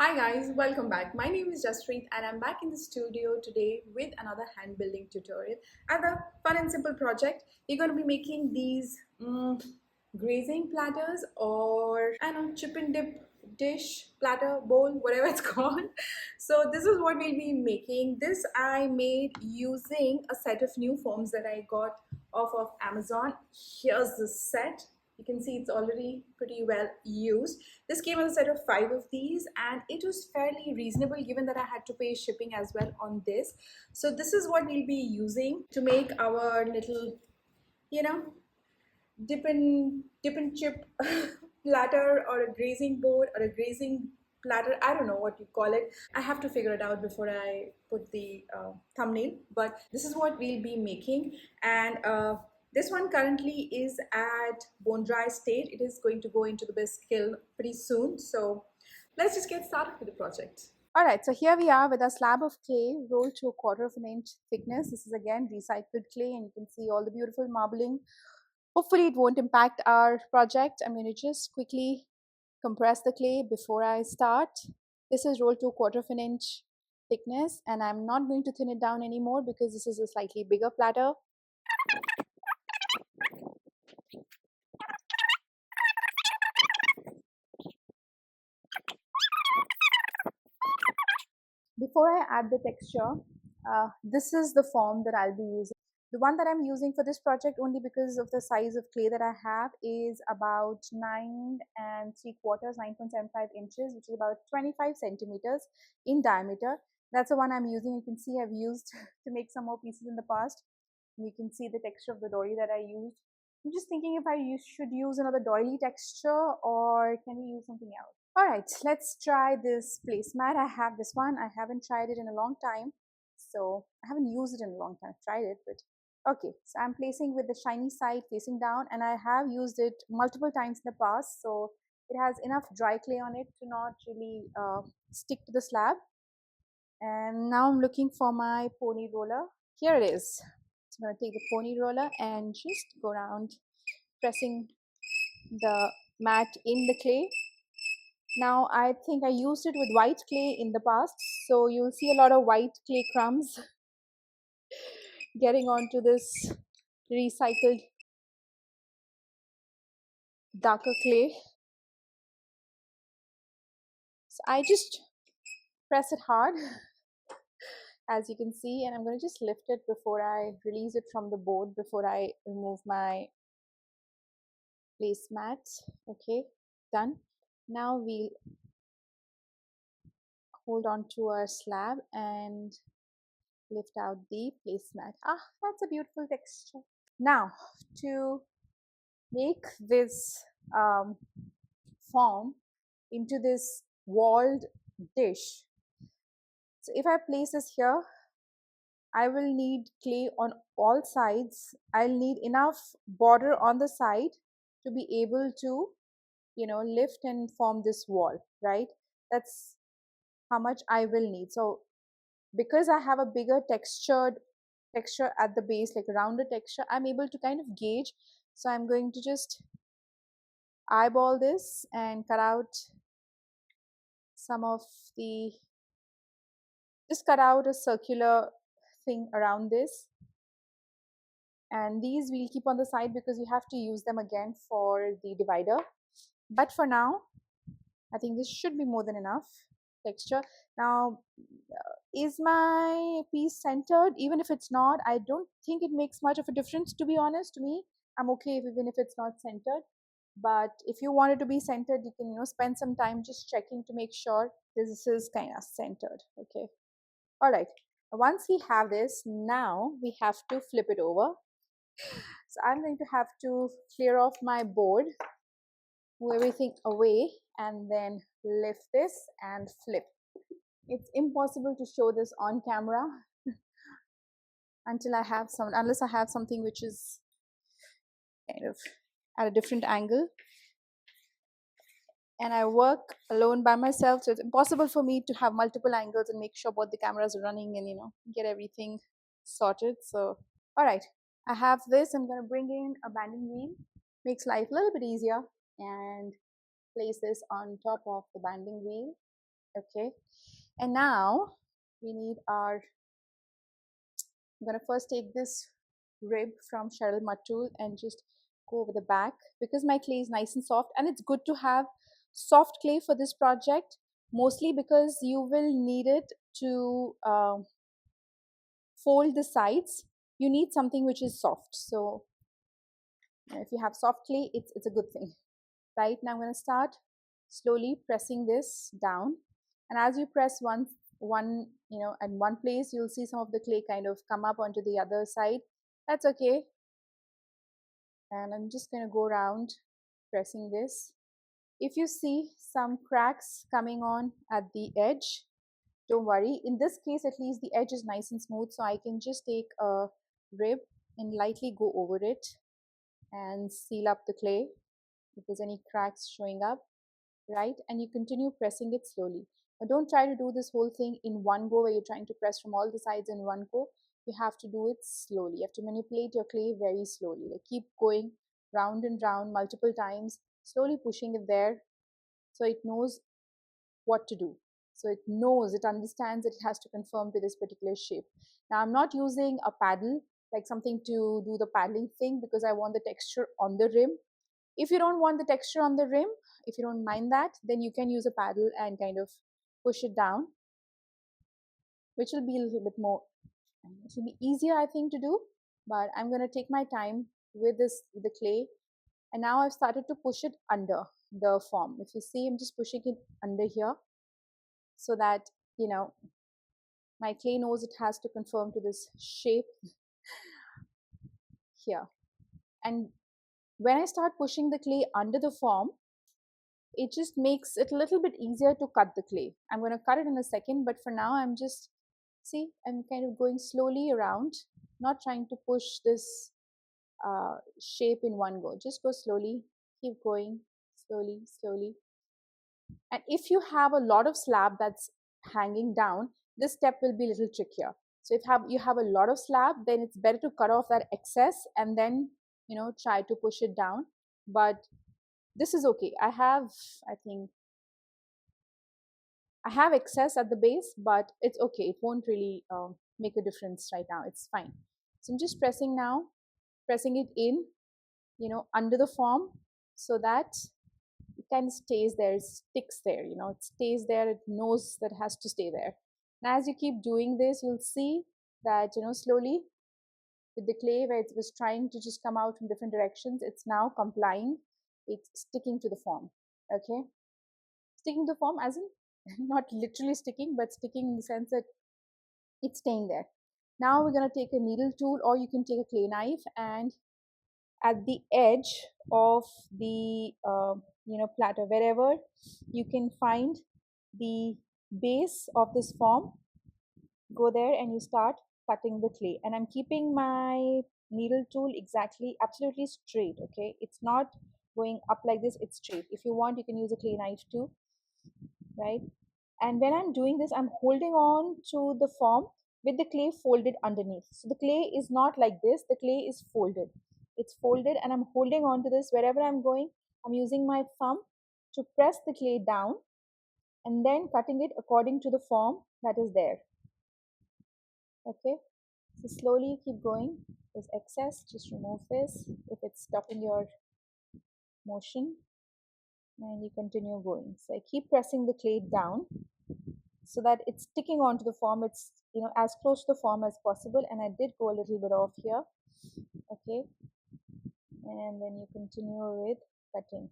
Hi guys, welcome back. My name is Jaspreet and I'm back in the studio today with another hand building tutorial and a fun and simple project. We're going to be making these grazing platters, or I don't know, chip and dip dish, platter, bowl, whatever it's called. So this is what we'll be making. This I made using a set of new forms that I got off of Amazon. Here's the set. You can see it's already pretty well used. This came as a set of 5 of these and it was fairly reasonable given that I had to pay shipping as well on this. So this is what we'll be using to make our little, you know, dip and chip platter, or a grazing board, or a grazing platter. I don't know what you call it. I have to figure it out before I put the thumbnail, but this is what we'll be making. And this one currently is at bone dry state. It is going to go into the best kiln pretty soon, so let's just get started with the project. Alright, so here we are with a slab of clay rolled to 1/4 of an inch thickness. This is again recycled clay and you can see all the beautiful marbling. Hopefully it won't impact our project. I'm going to just quickly compress the clay before I start. This is rolled to 1/4 of an inch thickness and I'm not going to thin it down anymore because this is a slightly bigger platter. Before I add the texture, this is the form that I'll be using. The one that I'm using for this project, only because of the size of clay that I have, is about 9.75 inches, which is about 25 centimeters in diameter. That's the one I'm using. You can see I've used to make some more pieces in the past. You can see the texture of the doily that I used. I'm just thinking if I should use another doily texture or can we use something else. All right, let's try this placemat. I have this one. I haven't tried it in a long time. So I haven't used it in a long time. I've tried it, but okay. So I'm placing with the shiny side facing down and I have used it multiple times in the past. So it has enough dry clay on it to not really stick to the slab. And now I'm looking for my pony roller. Here it is. So I'm going to take the pony roller and just go around pressing the mat in the clay. Now I think I used it with white clay in the past, so you'll see a lot of white clay crumbs getting onto this recycled darker clay. So I just press it hard, as you can see, and I'm going to just lift it before I release it from the board, before I remove my placemat. Okay, done. Now we'll hold on to our slab and lift out the placemat. Ah, that's a beautiful texture. Now to make this form into this walled dish. So if I place this here, I will need clay on all sides. I'll need enough border on the side to be able to, lift and form this wall, right? That's how much I will need. So because I have a bigger texture at the base, like a rounded texture, I'm able to kind of gauge. So I'm going to just eyeball this and cut out some of the, just cut out a circular thing around this, and these we'll keep on the side because we have to use them again for the divider. But for now I think this should be more than enough texture. Now is my piece centered? Even if it's not, I don't think it makes much of a difference, to be honest. To me, I'm okay even if it's not centered. But if you want it to be centered, you can spend some time just checking to make sure this is kind of centered. Okay, all right. Once we have this, now we have to flip it over. So I'm going to have to clear off my board, move everything away, and then lift this and flip. It's impossible to show this on camera unless I have something which is kind of at a different angle. And I work alone by myself, so it's impossible for me to have multiple angles and make sure both the cameras are running and get everything sorted. So all right, I have this. I'm going to bring in a banding wheel, makes life a little bit easier, and place this on top of the banding wheel. Okay, and now we need our, I'm going to first take this rib from Cheryl Matul and just go over the back because my clay is nice and soft, and it's good to have soft clay for this project, mostly because you will need it to fold the sides. You need something which is soft. So if you have soft clay, it's a good thing. Right, now I'm going to start slowly pressing this down, and as you press one at one place, you'll see some of the clay kind of come up onto the other side. That's okay, and I'm just going to go around pressing this. If you see some cracks coming on at the edge, don't worry. In this case, at least the edge is nice and smooth, so I can just take a rib and lightly go over it and seal up the clay if there's any cracks showing up, right? And you continue pressing it slowly. Now don't try to do this whole thing in one go where you're trying to press from all the sides in one go. You have to do it slowly. You have to manipulate your clay very slowly. Like keep going round and round multiple times, slowly pushing it there so it knows what to do. So it knows, it understands that it has to conform to this particular shape. Now I'm not using a paddle, like something to do the paddling thing, because I want the texture on the rim. If you don't want the texture on the rim, if you don't mind that, then you can use a paddle and kind of push it down, which will be a little bit more, it will be easier, I think, to do. But I'm going to take my time with the clay. And now I've started to push it under the form. If you see, I'm just pushing it under here so that, my clay knows it has to conform to this shape here. And when I start pushing the clay under the form, it just makes it a little bit easier to cut the clay. I'm going to cut it in a second, but for now I'm just, see, I'm kind of going slowly around, not trying to push this shape in one go. Just go slowly, keep going slowly, slowly. And if you have a lot of slab that's hanging down, this step will be a little trickier. So if you have a lot of slab, then it's better to cut off that excess and then, try to push it down. But this is okay. I think I have excess at the base, but it's okay. It won't really make a difference right now. It's fine. So I'm just pressing now, pressing it in, under the form so that it kind of stays there, it sticks there, it stays there, it knows that it has to stay there. And as you keep doing this, you'll see that, slowly with the clay where it was trying to just come out from different directions, it's now complying, it's sticking to the form, okay? Sticking to the form as in not literally sticking, but sticking in the sense that it's staying there. Now we're going to take a needle tool, or you can take a clay knife, and at the edge of the platter, wherever you can find the base of this form, go there and you start cutting the clay. And I'm keeping my needle tool exactly absolutely straight, okay? It's not going up like this, it's straight. If you want, you can use a clay knife too, right? And when I'm doing this, I'm holding on to the form with the clay folded underneath. So the clay is not like this, the clay is folded. It's folded and I'm holding on to this wherever I'm going. I'm using my thumb to press the clay down and then cutting it according to the form that is there. Okay, so slowly keep going. There's excess, just remove this if it's stopping your motion, and you continue going. So I keep pressing the clay down so that it's sticking onto the form. It's as close to the form as possible, and I did go a little bit off here. Okay, and then you continue with cutting.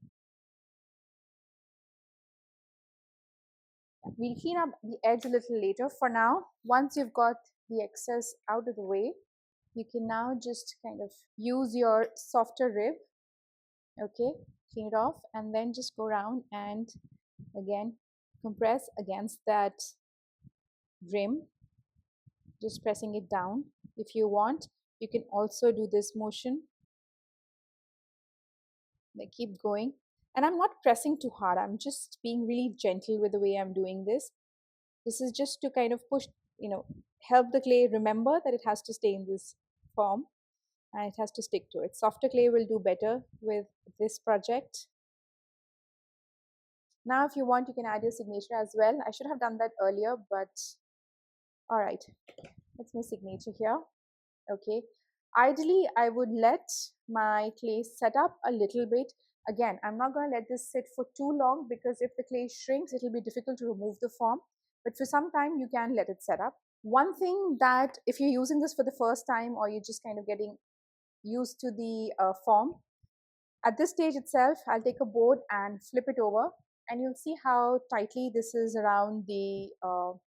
We'll clean up the edge a little later. For now, once you've got the excess out of the way, you can now just kind of use your softer rib, okay, clean it off, and then just go around and again compress against that rim, just pressing it down. If you want, you can also do this motion. They keep going, and I'm not pressing too hard. I'm just being really gentle with the way I'm doing this. This is just to kind of push, help the clay remember that it has to stay in this form and it has to stick to it. Softer clay will do better with this project. Now if you want, you can add your signature as well. I should have done that earlier, but all right, that's my signature here. Okay, ideally I would let my clay set up a little bit. Again, I'm not going to let this sit for too long, because if the clay shrinks, it will be difficult to remove the form, but for some time you can let it set up. One thing that, if you're using this for the first time, or you're just kind of getting used to the form, at this stage itself, I'll take a board and flip it over, and you'll see how tightly this is around the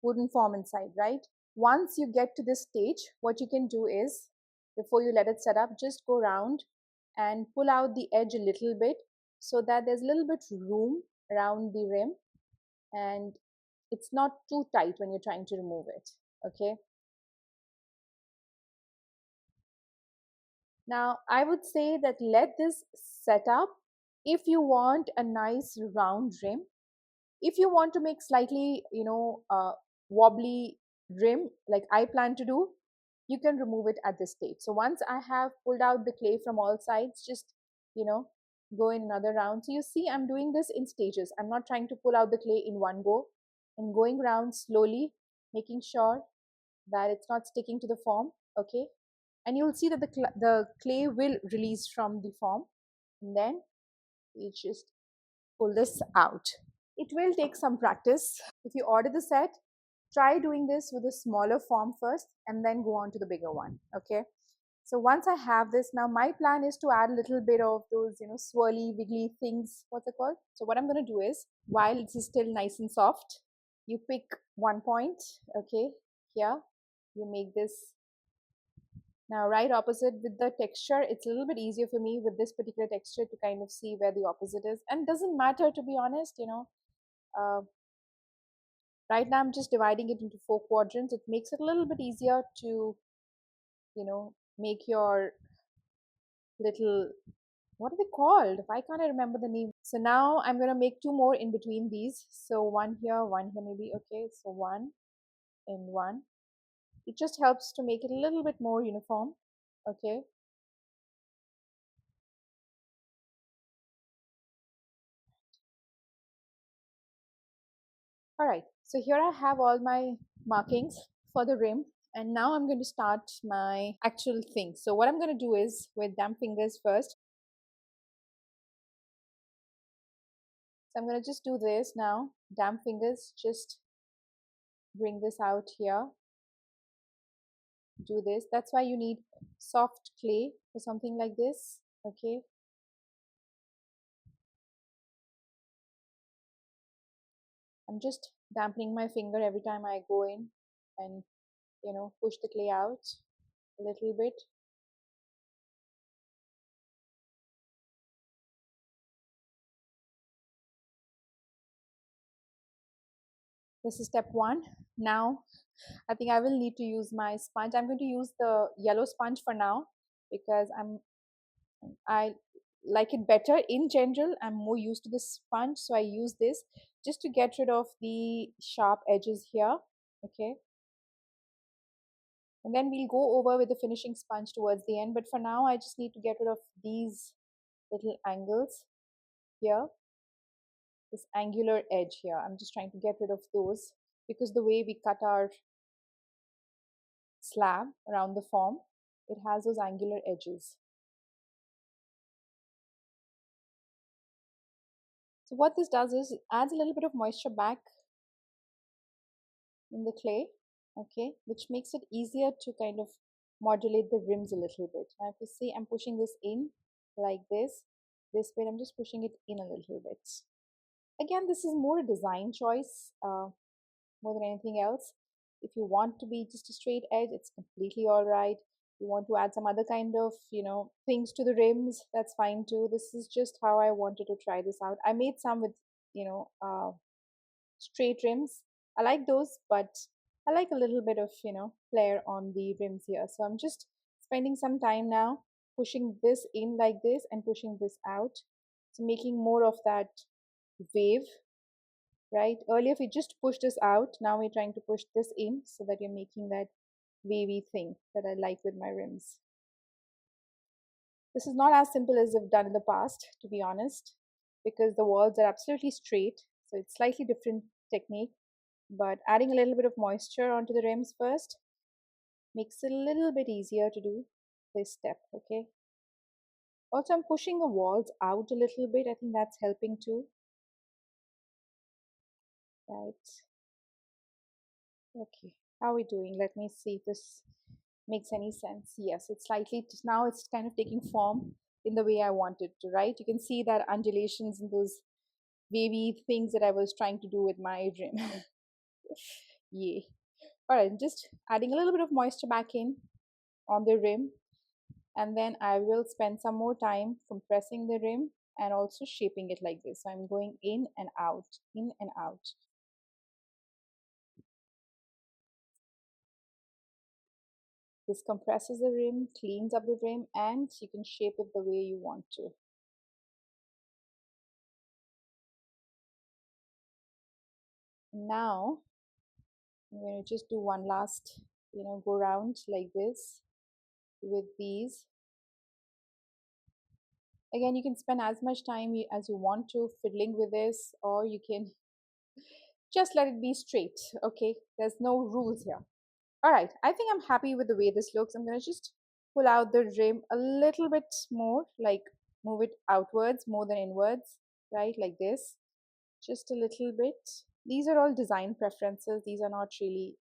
wooden form inside, right? Once you get to this stage, what you can do is, before you let it set up, just go around and pull out the edge a little bit, so that there's a little bit room around the rim, and it's not too tight when you're trying to remove it. Okay. Now, I would say that let this set up. If you want a nice round rim, if you want to make slightly, wobbly rim like I plan to do, you can remove it at this stage. So once I have pulled out the clay from all sides, just, you know, go in another round. So you see, I'm doing this in stages. I'm not trying to pull out the clay in one go. I'm going around slowly, making sure that it's not sticking to the form. Okay. And you'll see that the clay will release from the form, and then you just pull this out. It will take some practice. If you order the set, try doing this with a smaller form first, and then go on to the bigger one. Okay. So once I have this, now my plan is to add a little bit of those, swirly, wiggly things. What's it called? So what I'm going to do is, while it's still nice and soft, you pick one point. Okay. Here, you make this. Now, right opposite with the texture, it's a little bit easier for me with this particular texture to kind of see where the opposite is. And doesn't matter, to be honest, uh, right now I'm just dividing it into 4 quadrants. It makes it a little bit easier to, make your little, what are they called? Why can't I remember the name? So now I'm going to make 2 more in between these. So one here, maybe. Okay, so one and one. It just helps to make it a little bit more uniform. Okay. All right, so here I have all my markings for the rim, and now I'm going to start my actual thing. So what I'm going to do is, with damp fingers first, so I'm going to just do this now. Damp fingers, just bring this out here. Do this. That's why you need soft clay for something like this. Okay. I'm just dampening my finger every time I go in and, push the clay out a little bit. This is step one. Now, I think I will need to use my sponge. I'm going to use the yellow sponge for now, because I like it better. In general, I'm more used to this sponge, so I use this just to get rid of the sharp edges here. Okay. And then we'll go over with the finishing sponge towards the end. But for now, I just need to get rid of these little angles here, this angular edge here. I'm just trying to get rid of those, because the way we cut our slab around the form, it has those angular edges. So what this does is, it adds a little bit of moisture back in the clay, okay, which makes it easier to kind of modulate the rims a little bit. Now if you see, I'm pushing this in like this way, I'm just pushing it in a little bit. Again, this is more a design choice more than anything else. If you want to be just a straight edge, it's completely all right. You want to add some other kind of, things to the rims, that's fine too. This is just how I wanted to try this out. I made some with, straight rims. I like those, but I like a little bit of, flair on the rims here. So I'm just spending some time now pushing this in like this and pushing this out. So making more of that wave, right? Earlier, if we just push this out, now we're trying to push this in, so that you're making that wavy thing that I like with my rims. This is not as simple as I've done in the past, to be honest, because the walls are absolutely straight. So it's slightly different technique, but adding a little bit of moisture onto the rims first makes it a little bit easier to do this step, okay? Also, I'm pushing the walls out a little bit. I think that's helping too, right? Okay, how are we doing? Let me see if this makes any sense. Yes, it's slightly, now it's kind of taking form in the way I want it to, right? You can see that undulations and those wavy things that I was trying to do with my rim. Yay. All right, just adding a little bit of moisture back in on the rim, and then I will spend some more time compressing the rim and also shaping it like this. So I'm going in and out, in and out. This compresses the rim, cleans up the rim, and you can shape it the way you want to. Now I'm going to just do one last, go round like this with these. Again, you can spend as much time as you want to fiddling with this, or you can just let it be straight. Okay, there's no rules here. All right, I think I'm happy with the way this looks. I'm going to just pull out the rim a little bit more, like move it outwards more than inwards, right? Like this, just a little bit. These are all design preferences. These are not really,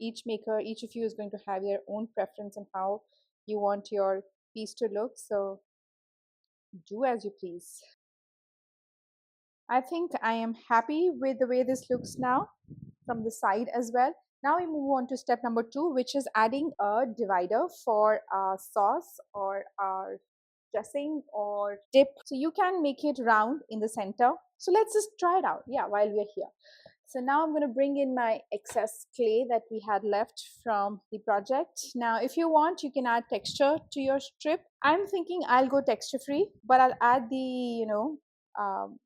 each maker, each of you is going to have their own preference on how you want your piece to look. So do as you please. I think I am happy with the way this looks now from the side as well. Now we move on to step number 2, which is adding a divider for our sauce or our dressing or dip. So you can make it round in the center. So let's just try it out, yeah, while we're here. So now I'm going to bring in my excess clay that we had left from the project. Now, if you want, you can add texture to your strip. I'm thinking I'll go texture free, but I'll add the, um,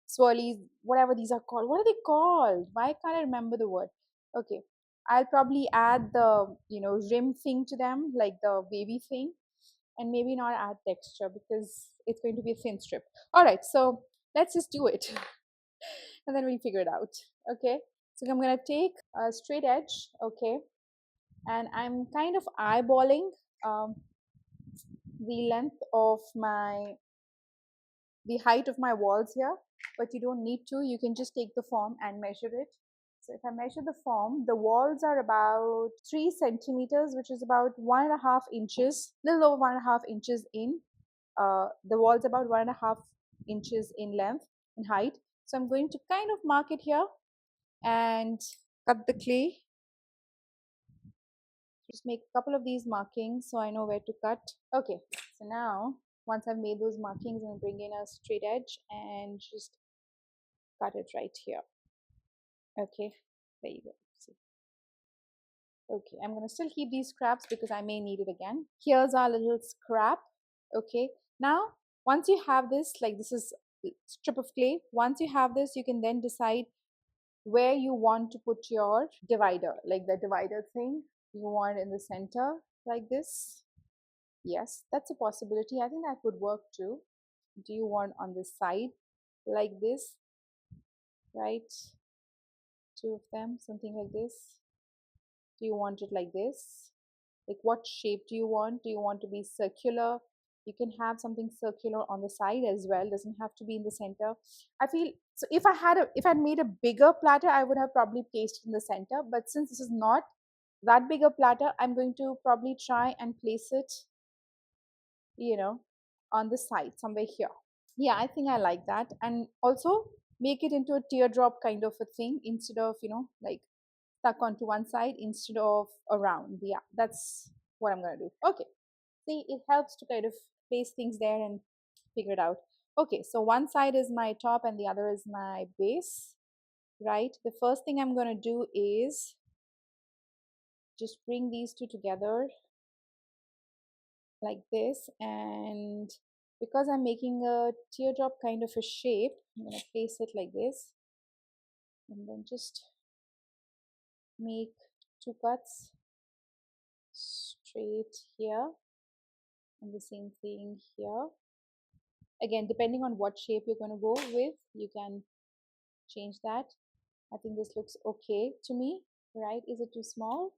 swirlies, whatever these are called. What are they called? Why can't I remember the word? Okay. I'll probably add the, rim thing to them, like the wavy thing, and maybe not add texture because it's going to be a thin strip. All right, so let's just do it and then we'll figure it out. Okay. So I'm going to take a straight edge, okay, and I'm kind of eyeballing um, the length of the height of my walls here, but you don't need to. You can just take the form and measure it. So if I measure the form, the walls are about 3 centimeters, which is about 1.5 inches, little over 1.5 inches in. The wall's about 1.5 inches in length, in height. So I'm going to kind of mark it here and cut the clay. Just make a couple of these markings so I know where to cut. Okay, so now once I've made those markings, I'm going to bring in a straight edge and just cut it right here. Okay, there you go. See. Okay, I'm going to still keep these scraps because I may need it again. Here's our little scrap. Okay, now once you have this, like this is a strip of clay, once you have this, you can then decide where you want to put your divider, like the divider thing. You want in the center like this. Yes, that's a possibility. I think that would work too. Do you want on the side like this, right? Two of them, something like this. Do you want it like this? Like what shape do you want? Do you want to be circular? You can have something circular on the side as well. Doesn't have to be in the center. I feel so. If I'd made a bigger platter, I would have probably placed it in the center. But since this is not that big a platter, I'm going to probably try and place it, you know, on the side somewhere here. Yeah, I think I like that. And also make it into a teardrop kind of a thing instead of, like stuck onto one side instead of around. Yeah, that's what I'm going to do. Okay. See, it helps to kind of place things there and figure it out. Okay, so one side is my top and the other is my base, right? The first thing I'm going to do is just bring these two together like this, and because I'm making a teardrop kind of a shape, I'm going to place it like this and then just make two cuts straight here and the same thing here. Again, depending on what shape you're going to go with, you can change that. I think this looks okay to me, right? Is it too small?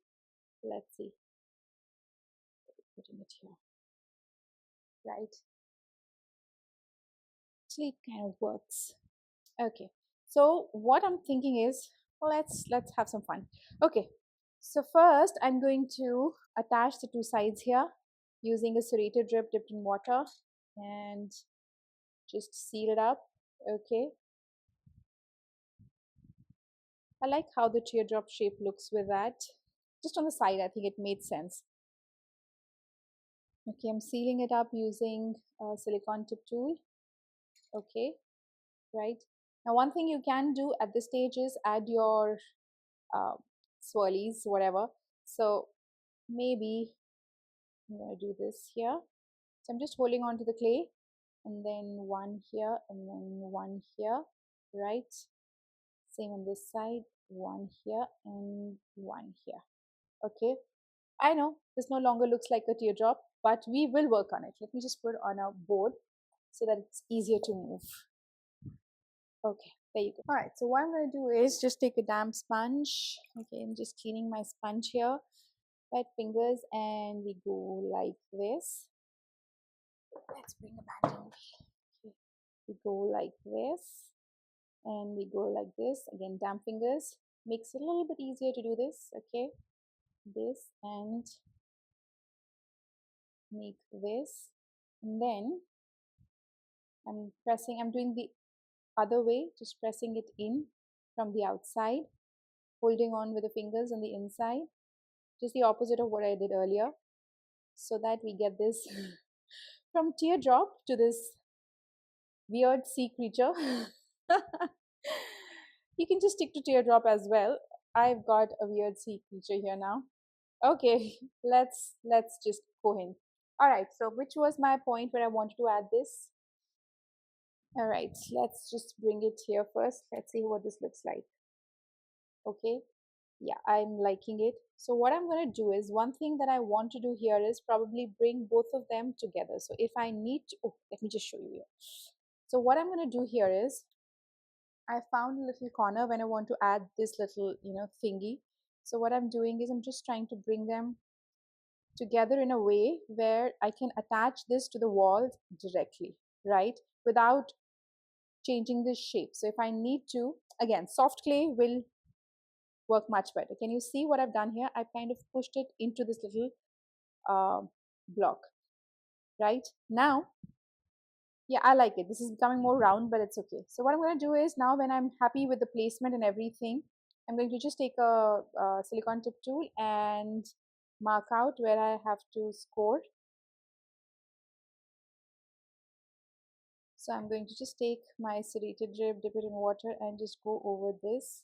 Let's see. Putting it here, right? Actually, it kind of works. Okay. So what I'm thinking is, well, let's have some fun. Okay. So first, I'm going to attach the two sides here using a serrated drip dipped in water and just seal it up. Okay. I like how the teardrop shape looks with that. Just on the side, I think it made sense. Okay, I'm sealing it up using a silicone tip tool. Okay, right. Now, one thing you can do at this stage is add your uh, swirlies, whatever. So maybe I'm going to do this here. So I'm just holding on to the clay and then one here and then one here, right? Same on this side, one here and one here. Okay, I know this no longer looks like a teardrop, but we will work on it. Let me just put it on a board so that it's easier to move. Okay, there you go. All right, so what I'm going to do is just take a damp sponge. Okay, I'm just cleaning my sponge here. Wet fingers, and we go like this. Let's bring a band in. Okay. We go like this, and we go like this. Again, damp fingers. Makes it a little bit easier to do this. Okay, this and make this, and then I'm pressing. I'm doing the other way, just pressing it in from the outside, holding on with the fingers on the inside, just the opposite of what I did earlier, so that we get this from teardrop to this weird sea creature. You can just stick to teardrop as well. I've got a weird sea creature here now. Okay, let's just go in. All right, so which was my point where I wanted to add this? All right, let's just bring it here first. Let's see what this looks like. Okay, yeah, I'm liking it. So what I'm going to do is, one thing that I want to do here is probably bring both of them together. So if I need to, oh, let me just show you here. So what I'm going to do here is, I found a little corner when I want to add this little, thingy. So what I'm doing is I'm just trying to bring them together in a way where I can attach this to the wall directly, right? Without changing the shape. So if I need to, again, soft clay will work much better. Can you see what I've done here? I've kind of pushed it into this little uh, block, right? Now, yeah, I like it. This is becoming more round, but it's okay. So what I'm going to do is, now when I'm happy with the placement and everything, I'm going to just take a silicone tip tool and mark out where I have to score. So I'm going to just take my serrated drip, dip it in water, and just go over this,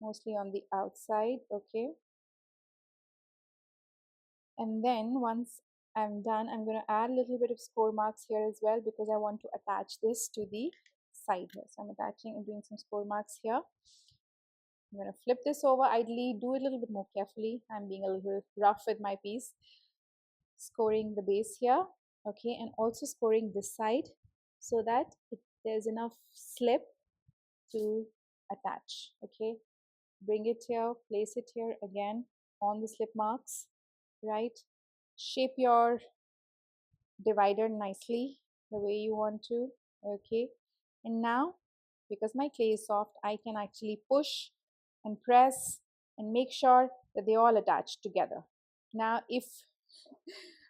mostly on the outside. Okay. And then once I'm done, I'm going to add a little bit of score marks here as well, because I want to attach this to the side here. So I'm attaching and doing some score marks here. I'm going to flip this over. Ideally, do it a little bit more carefully. I'm being a little rough with my piece. Scoring the base here, okay, and also scoring this side so that there's enough slip to attach. Okay, bring it here, place it here again on the slip marks, right? Shape your divider nicely the way you want to. Okay, and now, because my clay is soft, I can actually push and press and make sure that they all attach together. Now if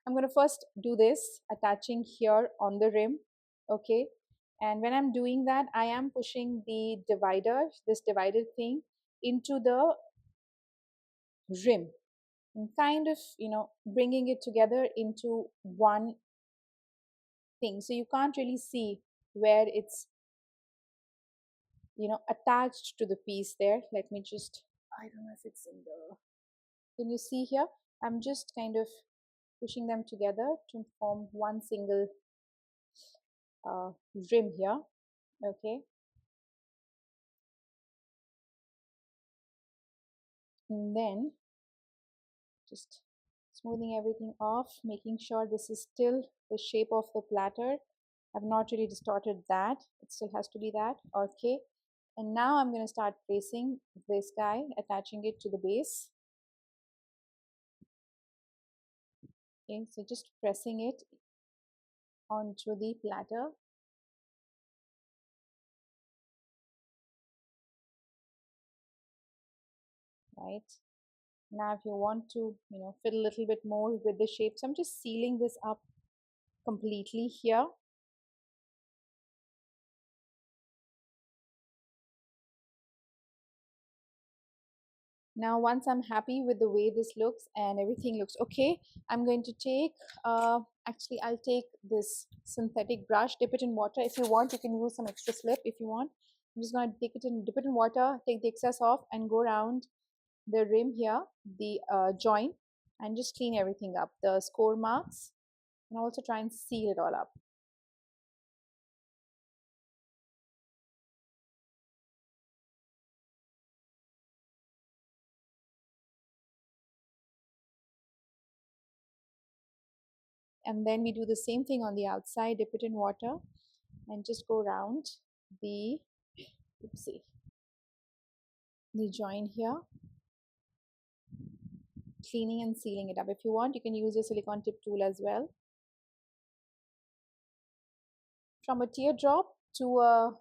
I'm going to first do this attaching here on the rim, okay, and when I'm doing that, I am pushing the divider, this divider thing, into the rim and kind of, bringing it together into one thing. So you can't really see where it's, attached to the piece there. Let me just, I don't know if it's in the, can you see here? I'm just kind of pushing them together to form one single rim here. Okay, and then just smoothing everything off, making sure this is still the shape of the platter. I've not really distorted that. It still has to be that. Okay. And now I'm going to start placing this guy, attaching it to the base. Okay, so just pressing it onto the platter. Right. Now if you want to, fill a little bit more with the shape. So I'm just sealing this up completely here. Now, once I'm happy with the way this looks and everything looks okay, I'm going to take, actually, I'll take this synthetic brush, dip it in water. If you want, you can use some extra slip if you want. I'm just going to dip it in water, take the excess off, and go around the rim here, the joint, and just clean everything up, the score marks, and also try and seal it all up. And then we do the same thing on the outside, dip it in water, and just go around the, oopsie, the joint here, cleaning and sealing it up. If you want, you can use your silicone tip tool as well. From a teardrop to a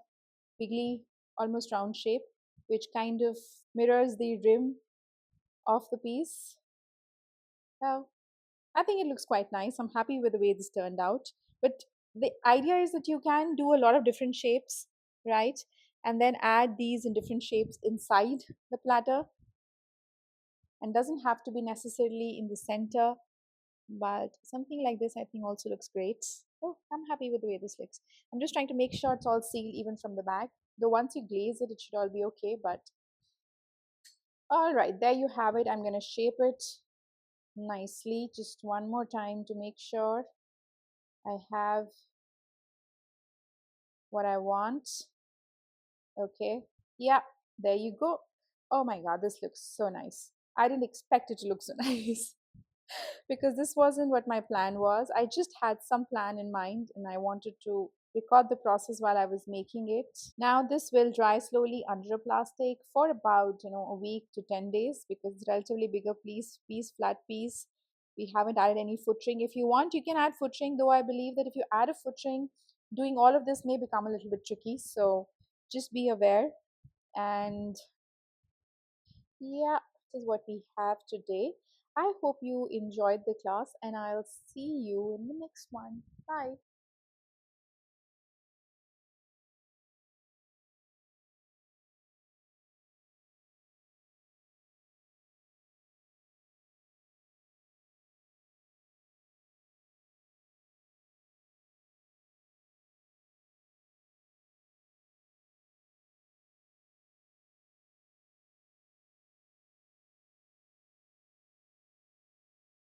wiggly, almost round shape, which kind of mirrors the rim of the piece. Well, I think it looks quite nice. I'm happy with the way this turned out. But the idea is that you can do a lot of different shapes, right? And then add these in different shapes inside the platter, and doesn't have to be necessarily in the center, but something like this I think also looks great. Oh, I'm happy with the way this looks. I'm just trying to make sure it's all sealed even from the back, though once you glaze it, it should all be okay. But all right, there you have it. I'm going to shape it nicely just one more time to make sure I have what I want. Okay, yeah, there you go. Oh my god, this looks so nice. I didn't expect it to look so nice. Because this wasn't what my plan was. I just had some plan in mind and I wanted to record the process while I was making it. Now this will dry slowly under a plastic for about a week to 10 days because it's relatively bigger flat piece. We haven't added any footring. If you want, you can add footring, though I believe that if you add a footring, doing all of this may become a little bit tricky. So just be aware. And yeah, this is what we have today. I hope you enjoyed the class and I'll see you in the next one. Bye.